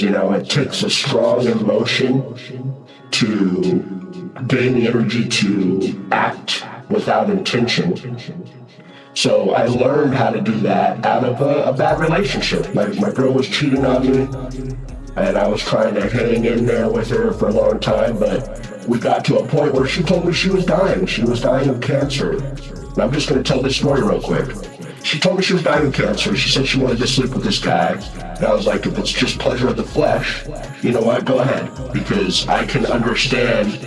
You know, it takes a strong emotion to gain the energy to act without intention. So I learned how to do that out of a bad relationship. My girl was cheating on me, and I was trying to hang in there with her for a long time, but we got to a point where she told me she was dying. She was dying of cancer. And I'm just going to tell this story real quick. She told me she was dying of cancer. She said she wanted to sleep with this guy. And I was like, if it's just pleasure of the flesh, you know what, go ahead. Because I can understand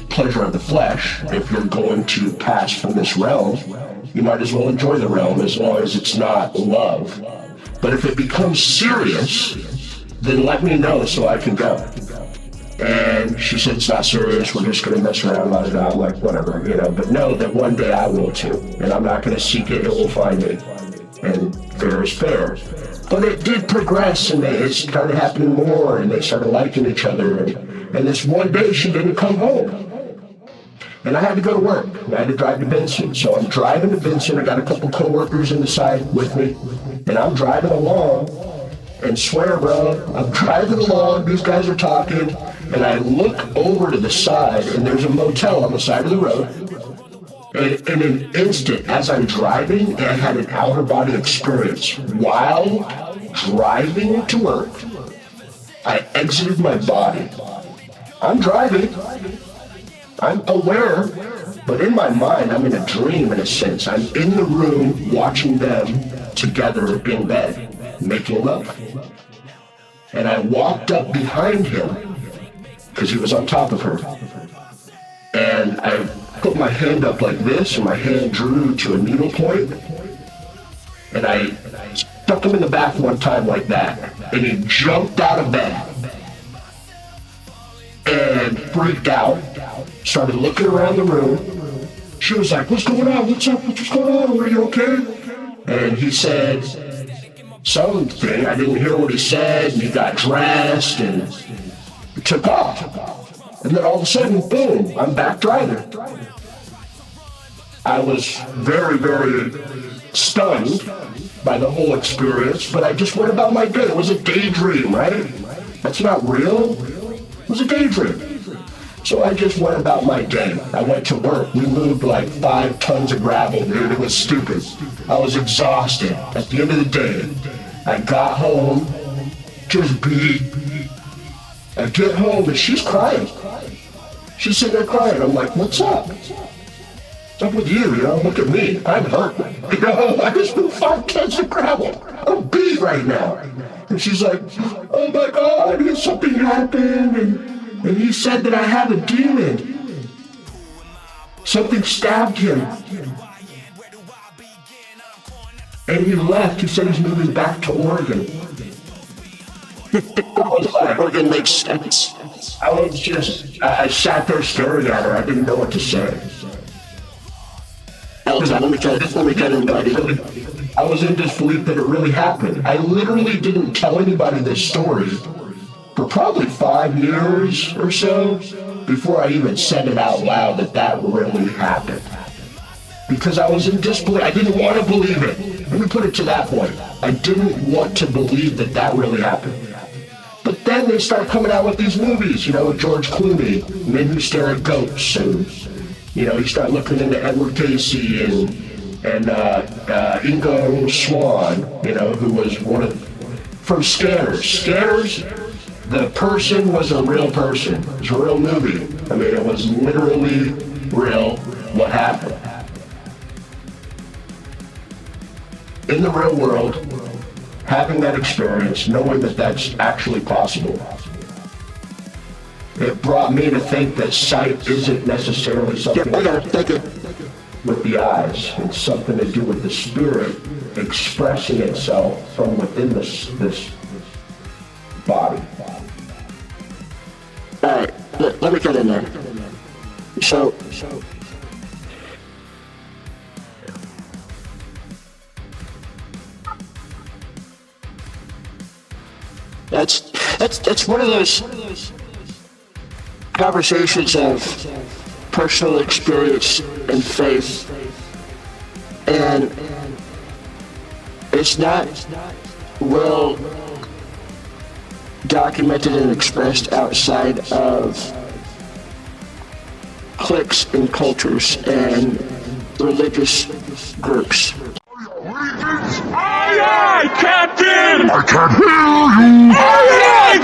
pleasure of the flesh. If you're going to pass from this realm, you might as well enjoy the realm as long as it's not love. But if it becomes serious, then let me know so I can go. And she said, it's not serious, we're just gonna mess around, blah, blah, blah. I'm like, whatever, you know, but know that one day I will too. And I'm not gonna seek it, it will find me. And fair is fair. But it did progress, and it started happening more, and they started liking each other. And this one day she didn't come home. And I had to go to work. I had to drive to Benson. So I'm driving to Benson. I got a couple coworkers in the side with me. And I'm driving along. And swear, bro, I'm driving along. These guys are talking. And I look over to the side, and there's a motel on the side of the road. And in an instant, as I'm driving, I had an out-of-body experience. While driving to work, I exited my body. I'm driving. I'm aware, but in my mind, I'm in a dream in a sense. I'm in the room watching them together in bed, making love. And I walked up behind him, because he was on top of her. And I put my hand up like this, and my hand drew to a needle point. And I stuck him in the back one time like that. And he jumped out of bed and freaked out. Started looking around the room. She was like, what's going on? What's up? What's going on? Are you okay? And he said something. I didn't hear what he said. And he got dressed and took off. And then all of a sudden, boom, I'm back driving. I was very, very stunned by the whole experience, but I just went about my day. It was a daydream, right? That's not real. It was a daydream. So I just went about my day. I went to work. We moved like 5 tons of gravel, dude. It was stupid. I was exhausted. At the end of the day, I got home, just beat. I get home and she's crying. She's sitting there crying. I'm like, what's up? What's up with you? You know, look at me. I'm hurt. You know, I just moved 5 tons of gravel. I'm beat right now. And she's like, oh my God, something happened. And he said that I have a demon. Something stabbed him. And he left. He said he's moving back to Oregon. Oregon makes sense. I sat there staring at her. I didn't know what to say. Let me tell anybody. I was in disbelief that it really happened. I literally didn't tell anybody this story for probably 5 years or so before I even said it out loud that really happened. Because I was in disbelief. I didn't want to believe it. Let me put it to that point. I didn't want to believe that really happened. But then they start coming out with these movies, you know, with George Clooney, Men Who Stare at Goats, and, you know, you start looking into Edward Casey and Ingo Swann, you know, who was from Scanners. Scanners, the person was a real person. It was a real movie. I mean, it was literally real what happened. In the real world, having that experience, knowing that that's actually possible, it brought me to think that sight isn't necessarily something with the eyes. It's something to do with the spirit expressing itself from within this body. All right, let me get in there. So that's one of those conversations of personal experience and faith, and it's not, well, documented and expressed outside of cliques and cultures and religious groups. Aye, aye, Captain! I can't hear you! Aye, aye,